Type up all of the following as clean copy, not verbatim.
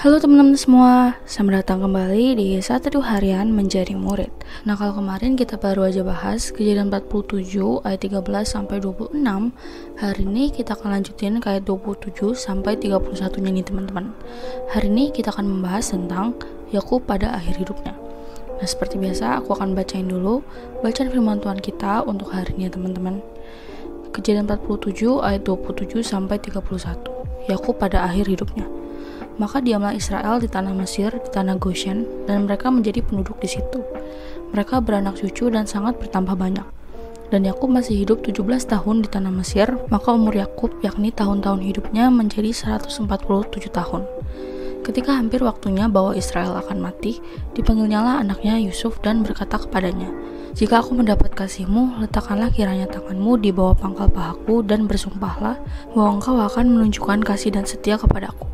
Halo teman-teman semua, selamat datang kembali di Satu Harian Menjadi Murid. Nah, kalau kemarin kita baru aja bahas Kejadian 47 ayat 13 sampai 26, hari ini kita akan lanjutin ke ayat 27 sampai 31-nya nih teman-teman. Hari ini kita akan membahas tentang Yakub pada akhir hidupnya. Nah, seperti biasa aku akan bacain dulu bacaan firman Tuhan kita untuk hari ini teman-teman. Kejadian 47 ayat 27 sampai 31. Yakub pada akhir hidupnya. Maka diamlah Israel di tanah Mesir, di tanah Goshen, dan mereka menjadi penduduk di situ. Mereka beranak cucu dan sangat bertambah banyak. Dan Yakub masih hidup 17 tahun di tanah Mesir, maka umur Yakub yakni tahun-tahun hidupnya menjadi 147 tahun. Ketika hampir waktunya bahwa Israel akan mati, dipanggilnyalah anaknya Yusuf dan berkata kepadanya, "Jika aku mendapat kasihmu, letakkanlah kiranya tanganmu di bawah pangkal pahaku dan bersumpahlah bahwa engkau akan menunjukkan kasih dan setia kepadaku.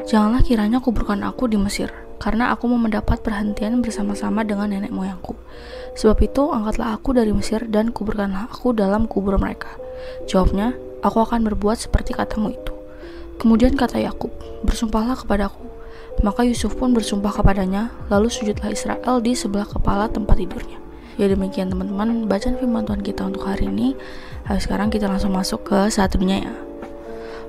Janganlah kiranya kuburkan aku di Mesir, karena aku mau mendapat perhentian bersama-sama dengan nenek moyangku. Sebab itu, angkatlah aku dari Mesir dan kuburkanlah aku dalam kubur mereka." Jawabnya, "Aku akan berbuat seperti katamu itu." Kemudian kata Yakub, "Bersumpahlah kepadaku." Maka Yusuf pun bersumpah kepadanya, lalu sujudlah Israel di sebelah kepala tempat tidurnya. Ya, demikian teman-teman bacaan firman Tuhan kita untuk hari ini. Sekarang kita langsung masuk ke satunya ya.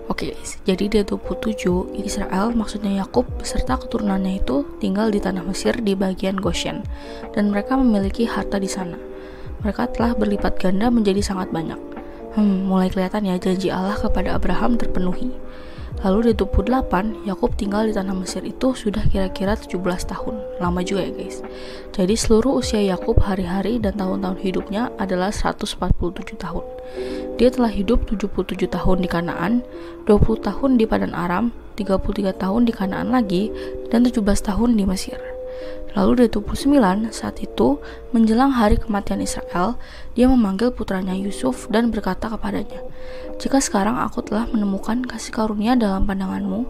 Oke guys, jadi di 27 Israel, maksudnya Yakub beserta keturunannya itu tinggal di tanah Mesir di bagian Goshen, dan mereka memiliki harta di sana. Mereka telah berlipat ganda menjadi sangat banyak. Mulai kelihatan ya janji Allah kepada Abraham terpenuhi. Lalu di 28, Yakub tinggal di tanah Mesir itu sudah kira-kira 17 tahun. Lama juga ya guys. Jadi seluruh usia Yakub hari-hari dan tahun-tahun hidupnya adalah 147 tahun. Dia telah hidup 77 tahun di Kanaan, 20 tahun di Padan Aram, 33 tahun di Kanaan lagi, dan 17 tahun di Mesir. Lalu di 29, saat itu, menjelang hari kematian Israel, dia memanggil putranya Yusuf dan berkata kepadanya, "Jika sekarang aku telah menemukan kasih karunia dalam pandanganmu,"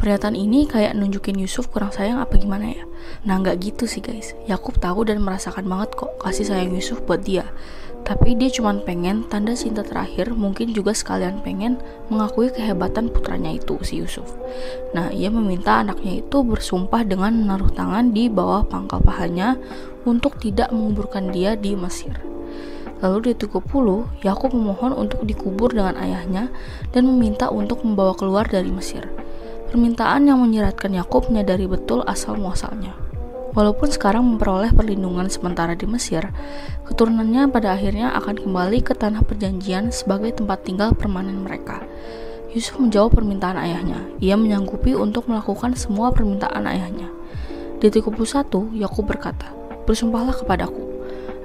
pernyataan ini kayak nunjukin Yusuf kurang sayang apa gimana ya? Nah, nggak gitu sih guys. Yakub tahu dan merasakan banget kok kasih sayang Yusuf buat dia. Tapi dia cuma pengen tanda cinta terakhir, mungkin juga sekalian pengen mengakui kehebatan putranya itu, si Yusuf. Nah, ia meminta anaknya itu bersumpah dengan menaruh tangan di bawah pangkal pahanya untuk tidak menguburkan dia di Mesir. Lalu di 30, Yakub memohon untuk dikubur dengan ayahnya dan meminta untuk membawa keluar dari Mesir. Permintaan yang menyeratkan Yakub menyadari betul asal muasalnya. Walaupun sekarang memperoleh perlindungan sementara di Mesir, keturunannya pada akhirnya akan kembali ke tanah perjanjian sebagai tempat tinggal permanen mereka. Yusuf menjawab permintaan ayahnya. Ia menyanggupi untuk melakukan semua permintaan ayahnya. Di 31, Yakub berkata, "Bersumpahlah kepadaku."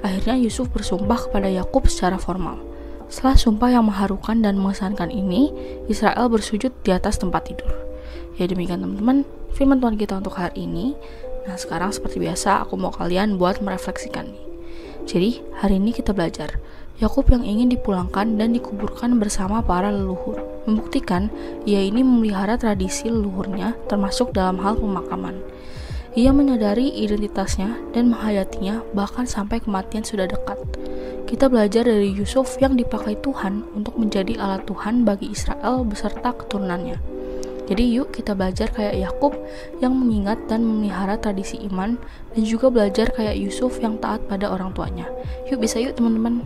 Akhirnya Yusuf bersumpah kepada Yakub secara formal. Setelah sumpah yang mengharukan dan mengesankan ini, Israel bersujud di atas tempat tidur. Ya, demikian teman-teman firman Tuhan kita untuk hari ini. Nah, sekarang seperti biasa aku mau kalian buat merefleksikan nih. Jadi, hari ini kita belajar Yakub yang ingin dipulangkan dan dikuburkan bersama para leluhur, membuktikan ia ini memelihara tradisi leluhurnya termasuk dalam hal pemakaman. Ia menyadari identitasnya dan menghayatinya bahkan sampai kematian sudah dekat. Kita belajar dari Yusuf yang dipakai Tuhan untuk menjadi alat Tuhan bagi Israel beserta keturunannya. Jadi yuk kita belajar kayak Yakub yang mengingat dan memelihara tradisi iman, dan juga belajar kayak Yusuf yang taat pada orang tuanya. Yuk bisa yuk teman-teman.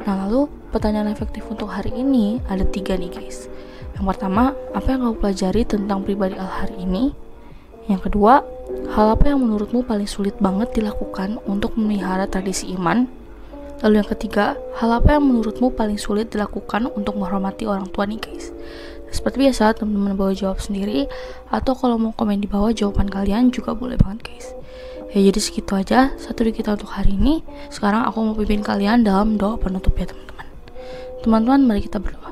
Nah, lalu pertanyaan efektif untuk hari ini ada 3 nih guys. Yang pertama, apa yang kamu pelajari tentang pribadi Allah hari ini? Yang kedua, hal apa yang menurutmu paling sulit banget dilakukan untuk memelihara tradisi iman? Lalu yang ketiga, hal apa yang menurutmu paling sulit dilakukan untuk menghormati orang tua nih guys? Seperti biasa, teman-teman boleh jawab sendiri, atau kalau mau komen di bawah jawaban kalian juga boleh banget guys. Ya, jadi segitu aja satu di kita untuk hari ini. Sekarang aku mau pimpin kalian dalam doa penutup ya teman-teman. Teman-teman, mari kita berdoa.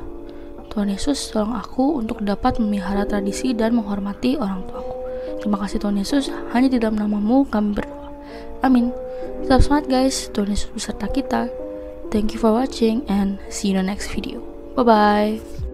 Tuhan Yesus, tolong aku untuk dapat memelihara tradisi dan menghormati orang tuaku. Terima kasih Tuhan Yesus, hanya di dalam namamu kami berdoa. Amin. Tetap semangat guys, Tuhan Yesus beserta kita. Thank you for watching and see you in the next video. Bye-bye.